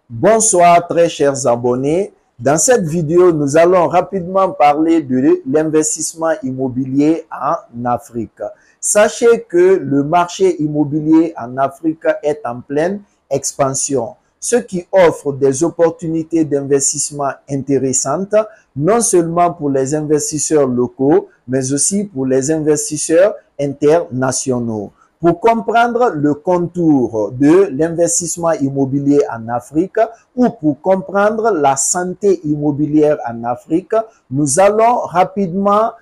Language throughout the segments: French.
Bonsoir très chers abonnés. Dans cette vidéo, nous allons rapidement parler de l'investissement immobilier en Afrique. Sachez que le marché immobilier en Afrique est en pleine expansion, ce qui offre des opportunités d'investissement intéressantes, non seulement pour les investisseurs locaux, mais aussi pour les investisseurs internationaux. Pour comprendre le contour de l'investissement immobilier en Afrique ou pour comprendre la santé immobilière en Afrique, nous allons rapidement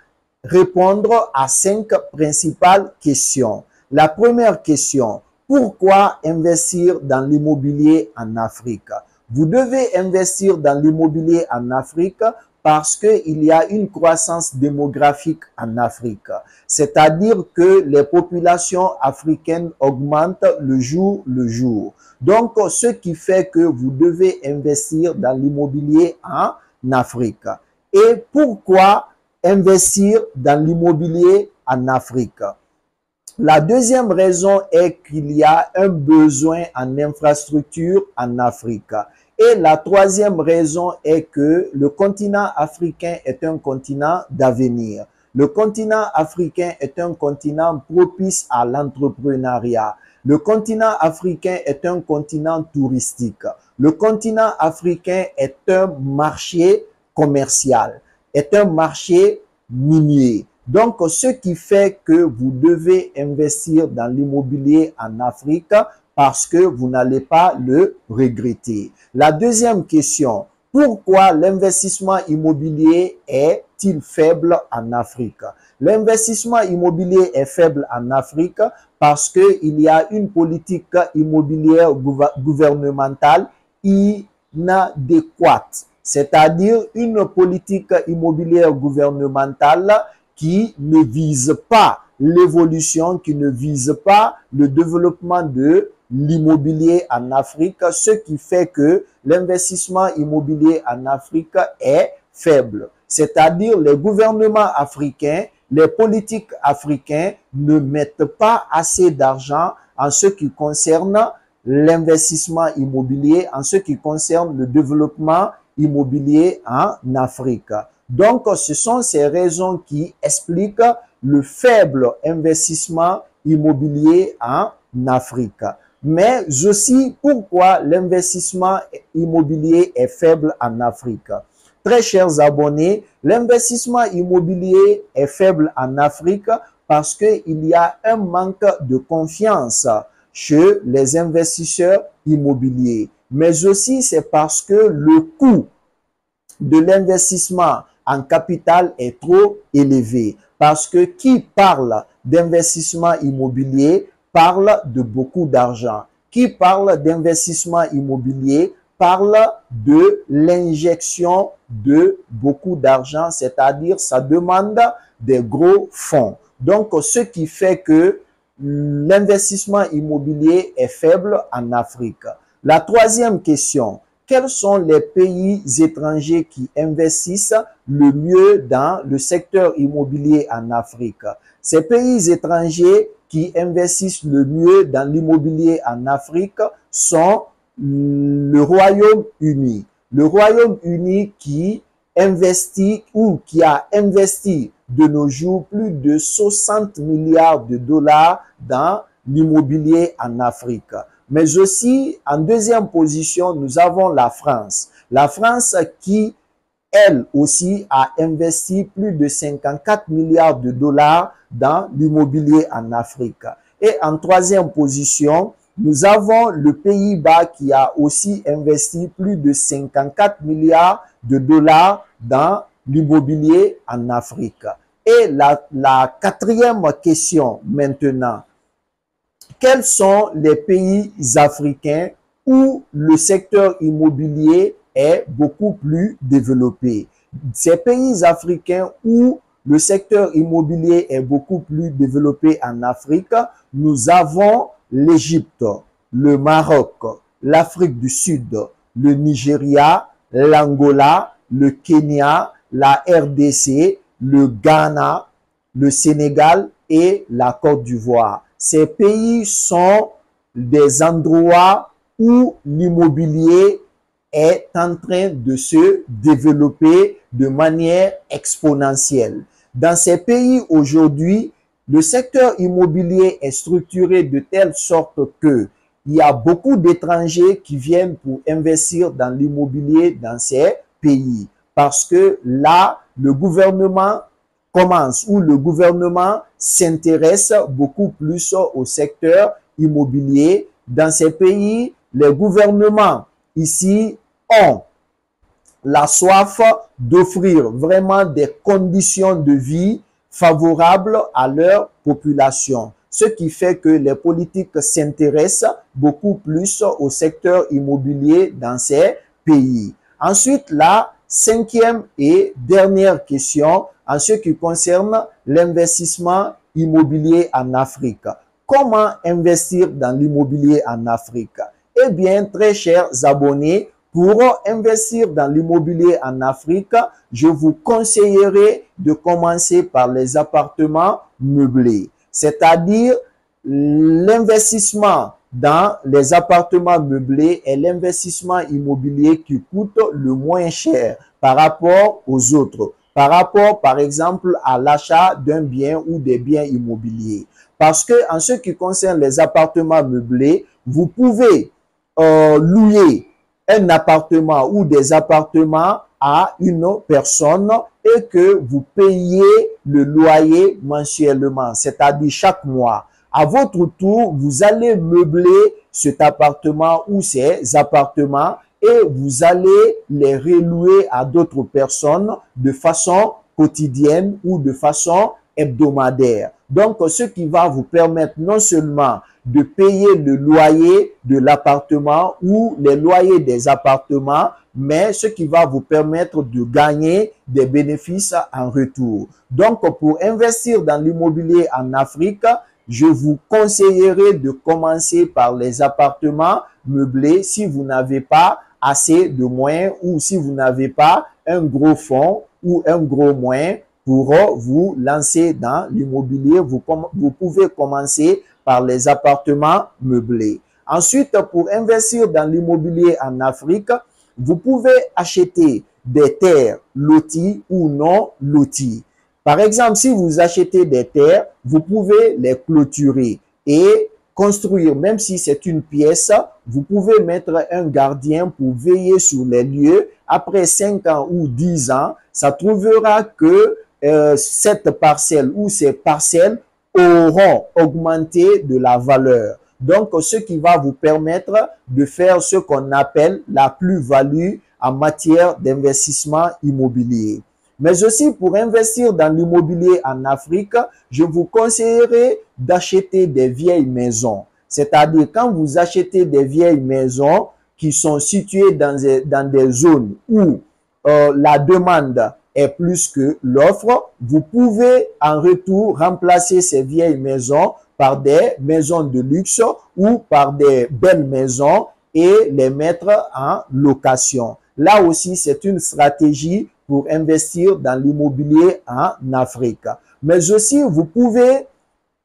répondre à 5 principales questions. La première question, pourquoi investir dans l'immobilier en Afrique? Vous devez investir dans l'immobilier en Afrique parce qu'il y a une croissance démographique en Afrique. C'est-à-dire que les populations africaines augmentent le jour le jour. Donc, ce qui fait que vous devez investir dans l'immobilier en Afrique. Et pourquoi investir dans l'immobilier en Afrique? La deuxième raison est qu'il y a un besoin en infrastructure en Afrique. Et la troisième raison est que le continent africain est un continent d'avenir. Le continent africain est un continent propice à l'entrepreneuriat. Le continent africain est un continent touristique. Le continent africain est un marché commercial, est un marché minier. Donc, ce qui fait que vous devez investir dans l'immobilier en Afrique parce que vous n'allez pas le regretter. La deuxième question, pourquoi l'investissement immobilier est-il faible en Afrique? L'investissement immobilier est faible en Afrique parce qu'il y a une politique immobilière gouvernementale inadéquate, c'est-à-dire une politique immobilière gouvernementale qui ne vise pas l'évolution, qui ne vise pas le développement de l'immobilier en Afrique, ce qui fait que l'investissement immobilier en Afrique est faible. C'est-à-dire les gouvernements africains, les politiques africains ne mettent pas assez d'argent en ce qui concerne l'investissement immobilier, en ce qui concerne le développement immobilier en Afrique. Donc, ce sont ces raisons qui expliquent le faible investissement immobilier en Afrique. Mais aussi, pourquoi l'investissement immobilier est faible en Afrique? Très chers abonnés, l'investissement immobilier est faible en Afrique parce qu'il y a un manque de confiance chez les investisseurs immobiliers. Mais aussi, c'est parce que le coût de l'investissement en capital est trop élevé. Parce que qui parle d'investissement immobilier parle de beaucoup d'argent. Qui parle d'investissement immobilier parle de l'injection de beaucoup d'argent, c'est-à-dire ça demande des gros fonds. Donc, ce qui fait que l'investissement immobilier est faible en Afrique. La troisième question, quels sont les pays étrangers qui investissent le mieux dans le secteur immobilier en Afrique? Ces pays étrangers qui investissent le mieux dans l'immobilier en Afrique sont le Royaume-Uni. Le Royaume-Uni qui investit ou qui a investi de nos jours plus de 60 milliards de dollars dans l'immobilier en Afrique. Mais aussi, en deuxième position, nous avons la France. La France qui, elle aussi, a investi plus de 54 milliards de dollars dans l'immobilier en Afrique. Et en troisième position, nous avons le Pays-Bas qui a aussi investi plus de 54 milliards de dollars dans l'immobilier en Afrique. Et la quatrième question maintenant, quels sont les pays africains où le secteur immobilier est beaucoup plus développé? Ces pays africains où le secteur immobilier est beaucoup plus développé en Afrique, nous avons l'Égypte, le Maroc, l'Afrique du Sud, le Nigeria, l'Angola, le Kenya, la RDC, le Ghana, le Sénégal et la Côte d'Ivoire. Ces pays sont des endroits où l'immobilier est en train de se développer de manière exponentielle. Dans ces pays aujourd'hui, le secteur immobilier est structuré de telle sorte que il y a beaucoup d'étrangers qui viennent pour investir dans l'immobilier dans ces pays. Parce que là, le gouvernement commence ou le gouvernement s'intéresse beaucoup plus au secteur immobilier. Dans ces pays, les gouvernements ici ont la soif d'offrir vraiment des conditions de vie favorables à leur population. Ce qui fait que les politiques s'intéressent beaucoup plus au secteur immobilier dans ces pays. Ensuite, la cinquième et dernière question en ce qui concerne l'investissement immobilier en Afrique. Comment investir dans l'immobilier en Afrique? Eh bien, très chers abonnés, pour investir dans l'immobilier en Afrique, je vous conseillerais de commencer par les appartements meublés. C'est-à-dire, l'investissement dans les appartements meublés est l'investissement immobilier qui coûte le moins cher par rapport aux autres. Par rapport, par exemple, à l'achat d'un bien ou des biens immobiliers. Parce que, en ce qui concerne les appartements meublés, vous pouvez louer un appartement ou des appartements à une personne et que vous payez le loyer mensuellement, c'est-à-dire chaque mois. À votre tour, vous allez meubler cet appartement ou ces appartements et vous allez les relouer à d'autres personnes de façon quotidienne ou de façon hebdomadaire. Donc, ce qui va vous permettre non seulement de payer le loyer de l'appartement ou les loyers des appartements, mais ce qui va vous permettre de gagner des bénéfices en retour. Donc, pour investir dans l'immobilier en Afrique, je vous conseillerais de commencer par les appartements meublés si vous n'avez pas assez de moyens ou si vous n'avez pas un gros fonds ou un gros moyen pour vous lancer dans l'immobilier. Vous pouvez commencer par les appartements meublés. Ensuite, pour investir dans l'immobilier en Afrique, vous pouvez acheter des terres loties ou non loties. Par exemple, si vous achetez des terres, vous pouvez les clôturer et construire, même si c'est une pièce, vous pouvez mettre un gardien pour veiller sur les lieux. Après 5 ans ou 10 ans, ça trouvera que cette parcelle ou ces parcelles auront augmenté de la valeur. Donc, ce qui va vous permettre de faire ce qu'on appelle la plus-value en matière d'investissement immobilier. Mais aussi, pour investir dans l'immobilier en Afrique, je vous conseillerais d'acheter des vieilles maisons. C'est-à-dire, quand vous achetez des vieilles maisons qui sont situées dans des zones où la demande est plus que l'offre, vous pouvez en retour remplacer ces vieilles maisons par des maisons de luxe ou par des belles maisons et les mettre en location. Là aussi, c'est une stratégie pour investir dans l'immobilier en Afrique. Mais aussi, vous pouvez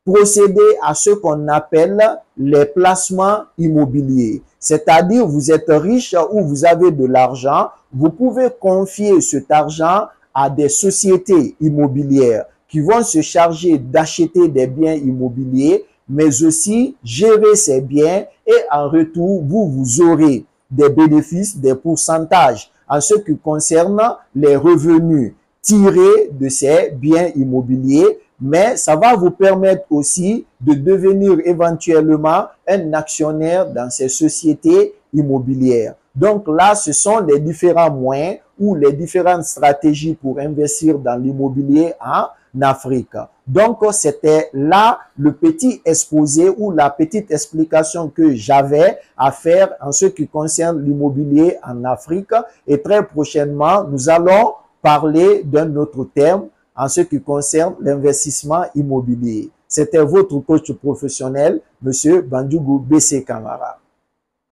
procéder à ce qu'on appelle les placements immobiliers. C'est-à-dire, vous êtes riche ou vous avez de l'argent, vous pouvez confier cet argent à des sociétés immobilières qui vont se charger d'acheter des biens immobiliers, mais aussi gérer ces biens et en retour, vous aurez des bénéfices, des pourcentages en ce qui concerne les revenus tirés de ces biens immobiliers, mais ça va vous permettre aussi de devenir éventuellement un actionnaire dans ces sociétés immobilières. Donc là, ce sont les différents moyens ou les différentes stratégies pour investir dans l'immobilier en Afrique. Donc, c'était là le petit exposé ou la petite explication que j'avais à faire en ce qui concerne l'immobilier en Afrique. Et très prochainement, nous allons parler d'un autre terme en ce qui concerne l'investissement immobilier. C'était votre coach professionnel, Monsieur Bandjougou B.C. Camara.